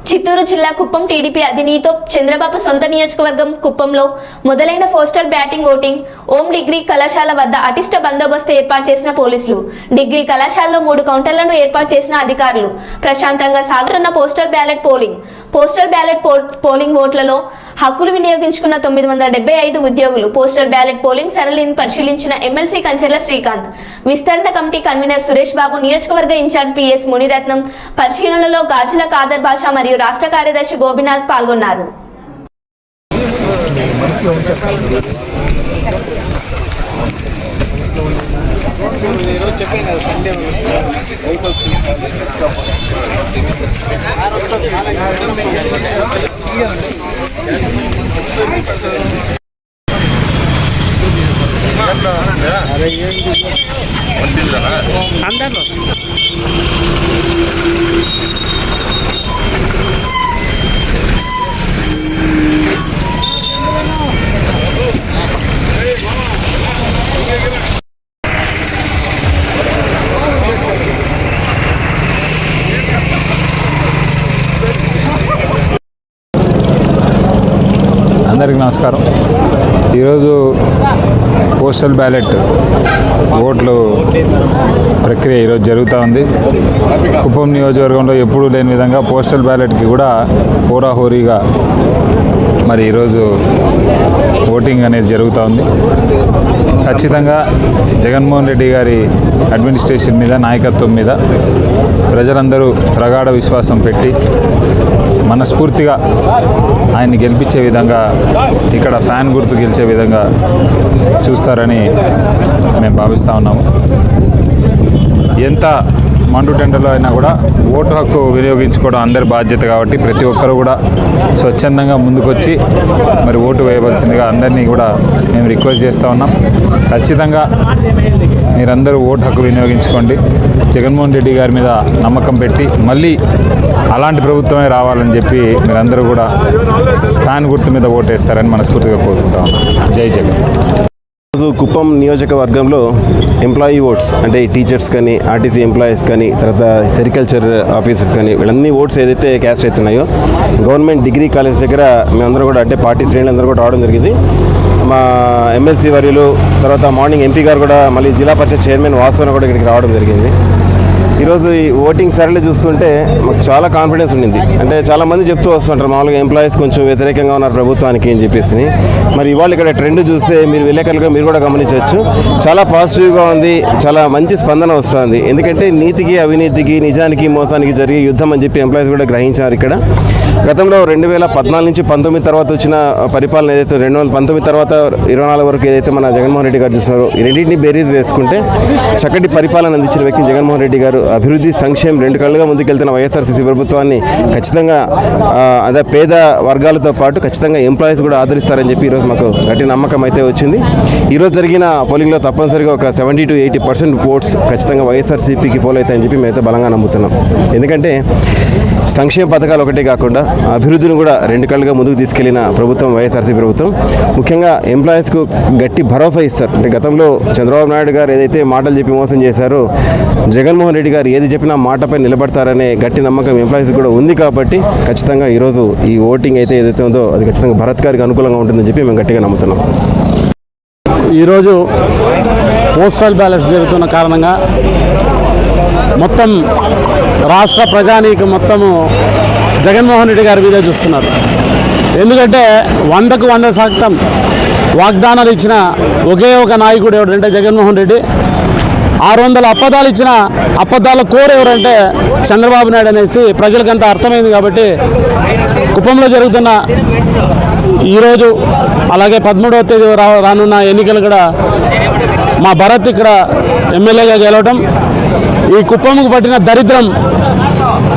చిత్తూరు జిల్లా కుప్పం టీడీపీ అధినేత చంద్రబాబు సొంత నియోజకవర్గం కుప్పంలో మొదలైన పోస్టల్ బ్యాటింగ్ ఓటింగ్ ఓం డిగ్రీ కళాశాల వద్ద అటిష్ట బందోబస్తు ఏర్పాటు చేసిన పోలీసులు డిగ్రీ కళాశాలలో 3 కౌంటర్లను ఏర్పాటు చేసిన అధికారులు ప్రశాంతంగా సాగుతున్న పోస్టల్ బ్యాలెట్ పోలింగ్ ఓట్లలో హక్కులు వినియోగించుకున్న 975 ఉద్యోగులు పోస్టల్ బ్యాలెట్ పోలింగ్ సరళిని పరిశీలించిన ఎమ్మెల్సీ కంచెర్ల శ్రీకాంత్ విస్తరణ కమిటీ కన్వీనర్ సురేష్ బాబు నియోజకవర్గ ఇన్ఛార్జ్ పిఎస్ మునిరత్నం పరిశీలనలో గాజుల ఖాదర్ బాషా మరియు రాష్ట్ర కార్యదర్శి గోపినాథ్ పాల్గొన్నారు. అందరికీ నమస్కారం. ఈరోజు పోస్టల్ బ్యాలెట్ ఓట్లు ప్రక్రియ ఈరోజు జరుగుతూ ఉంది. కుప్పం నియోజకవర్గంలో ఎప్పుడూ లేని విధంగా పోస్టల్ బ్యాలెట్కి కూడా హోరాహోరీగా మరి ఈరోజు ఓటింగ్ అనేది జరుగుతూ ఉంది. ఖచ్చితంగా జగన్మోహన్ రెడ్డి గారి అడ్మినిస్ట్రేషన్ మీద, నాయకత్వం మీద ప్రజలందరూ ప్రగాఢ విశ్వాసం పెట్టి మనస్ఫూర్తిగా ఆయన్ని గెలిపించే విధంగా, ఇక్కడ ఫ్యాన్ గుర్తు గెలిచే విధంగా చూస్తారని మేము భావిస్తూ ఉన్నాము. ఎంత మండు టెండర్లో అయినా కూడా ఓటు హక్కు వినియోగించుకోవడం అందరి బాధ్యత కాబట్టి ప్రతి ఒక్కరు కూడా స్వచ్ఛందంగా ముందుకొచ్చి మరి ఓటు వేయవలసిందిగా అందరినీ కూడా మేము రిక్వెస్ట్ చేస్తూ ఉన్నాం. ఖచ్చితంగా మీరందరూ ఓటు హక్కు వినియోగించుకోండి. జగన్మోహన్ రెడ్డి గారి మీద నమ్మకం పెట్టి మళ్ళీ అలాంటి ప్రభుత్వమే రావాలని చెప్పి మీరందరూ కూడా ఫ్యాన్ గుర్తు మీద ఓటేస్తారని మనస్ఫూర్తిగా కోరుకుంటాం. జై జగన్. ఈరోజు కుప్పం నియోజకవర్గంలో ఎంప్లాయీ ఓట్స్ అంటే టీచర్స్ కానీ, ఆర్టీసీ ఎంప్లాయీస్ కానీ, తర్వాత సెరికల్చర్ ఆఫీసర్స్ కానీ వీళ్ళన్నీ ఓట్స్ ఏదైతే క్యాస్ట్ అవుతున్నాయో గవర్నమెంట్ డిగ్రీ కాలేజ్ దగ్గర మేమందరూ కూడా అంటే పార్టీ శ్రేణులందరూ కూడా రావడం జరిగింది. మా ఎమ్మెల్సీ వర్యులు, తర్వాత మార్నింగ్ ఎంపీ గారు కూడా, మళ్ళీ జిల్లా పరిషత్ చైర్మన్ వాసన కూడా ఇక్కడికి రావడం జరిగింది. ఈరోజు ఈ ఓటింగ్ సరళి చూస్తుంటే మాకు చాలా కాన్ఫిడెన్స్ ఉండింది. అంటే చాలామంది చెప్తూ వస్తుంటారు మామూలుగా ఎంప్లాయీస్ కొంచెం వ్యతిరేకంగా ఉన్నారు ప్రభుత్వానికి అని చెప్పేసి. మరి ఇవాళ ఇక్కడ ట్రెండ్ చూస్తే మీరు విలేకరులుగా మీరు కూడా గమనించవచ్చు, చాలా పాజిటివ్గా ఉంది, చాలా మంచి స్పందన వస్తుంది. ఎందుకంటే నీతికి, అవినీతికి, నిజానికి, మోసానికి జరిగే యుద్ధం అని చెప్పి ఎంప్లాయీస్ కూడా గ్రహించారు. ఇక్కడ గతంలో 2014 నుంచి 19 తర్వాత వచ్చిన పరిపాలన ఏదైతే 2019 తర్వాత 24 వరకు ఏదైతే మన జగన్మోహన్ రెడ్డి గారు చూస్తున్నారో ఈ రెండింటిని బేరీజ్ వేసుకుంటే చక్కటి పరిపాలన అందించిన వ్యక్తి జగన్మోహన్ రెడ్డి గారు. అభివృద్ధి, సంక్షేమం 2 కళ్ళుగా ముందుకెళ్తున్న వైఎస్ఆర్సీపీ ప్రభుత్వాన్ని ఖచ్చితంగా అదే పేద వర్గాలతో పాటు ఖచ్చితంగా ఎంప్లాయీస్ కూడా ఆదరిస్తారని చెప్పి ఈరోజు మాకు గట్టి నమ్మకం అయితే వచ్చింది. ఈరోజు జరిగిన పోలింగ్లో తప్పనిసరిగా ఒక 70 to 80% ఓట్స్ ఖచ్చితంగా వైఎస్ఆర్సీపీకి పోలవుతాయని చెప్పి మేమైతే బలంగా నమ్ముతున్నాం. ఎందుకంటే సంక్షేమ పథకాలు ఒకటే కాకుండా అభివృద్ధిని కూడా 2 కళ్ళుగా ముందుకు తీసుకెళ్లిన ప్రభుత్వం వైఎస్ఆర్సీపీ ప్రభుత్వం. ముఖ్యంగా ఎంప్లాయీస్కు గట్టి భరోసా ఇస్తారు. అంటే గతంలో చంద్రబాబు నాయుడు గారు ఏదైతే మాటలు చెప్పి మోసం చేశారో జగన్మోహన్ రెడ్డి గారు ఏది చెప్పినా మాటపై నిలబడతారనే గట్టి నమ్మకం ఎంప్లాయీస్ కూడా ఉంది. కాబట్టి ఖచ్చితంగా ఈరోజు ఈ ఓటింగ్ అయితే ఏదైతే ఉందో అది ఖచ్చితంగా భరత్ గారికి అనుకూలంగా ఉంటుందని చెప్పి మేము గట్టిగా నమ్ముతున్నాం. ఈరోజు పోస్టల్ బ్యాలెట్స్ జరుగుతున్న కారణంగా మొత్తం రాష్ట్ర ప్రజానీకం మొత్తము జగన్మోహన్ రెడ్డి గారి మీద చూస్తున్నారు. ఎందుకంటే 100కు 100% వాగ్దానాలు ఇచ్చిన ఒకే ఒక నాయకుడు ఎవరంటే జగన్మోహన్ రెడ్డి. 600 అబద్ధాలు ఇచ్చిన అబద్ధాల కోరు ఎవరంటే చంద్రబాబు నాయుడు అనేసి ప్రజలకంతా అర్థమైంది. కాబట్టి కుప్పంలో జరుగుతున్న ఈరోజు అలాగే 13వ తేదీ రానున్న ఎన్నికలు కూడా మా భరత్ ఇక్కడ ఎమ్మెల్యేగా గెలవడం, ఈ కుప్పంకు పట్టిన దరిద్రం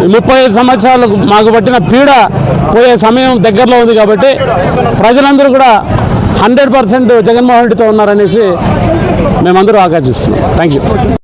35 సంవత్సరాలు మాకు పట్టిన పీడ పోయే సమయం దగ్గరలో ఉంది. కాబట్టి ప్రజలందరూ కూడా 100% జగన్మోహన్ రెడ్డితో ఉన్నారనేసి మేమందరూ ఆకాంక్షిస్తున్నాం. Thank you.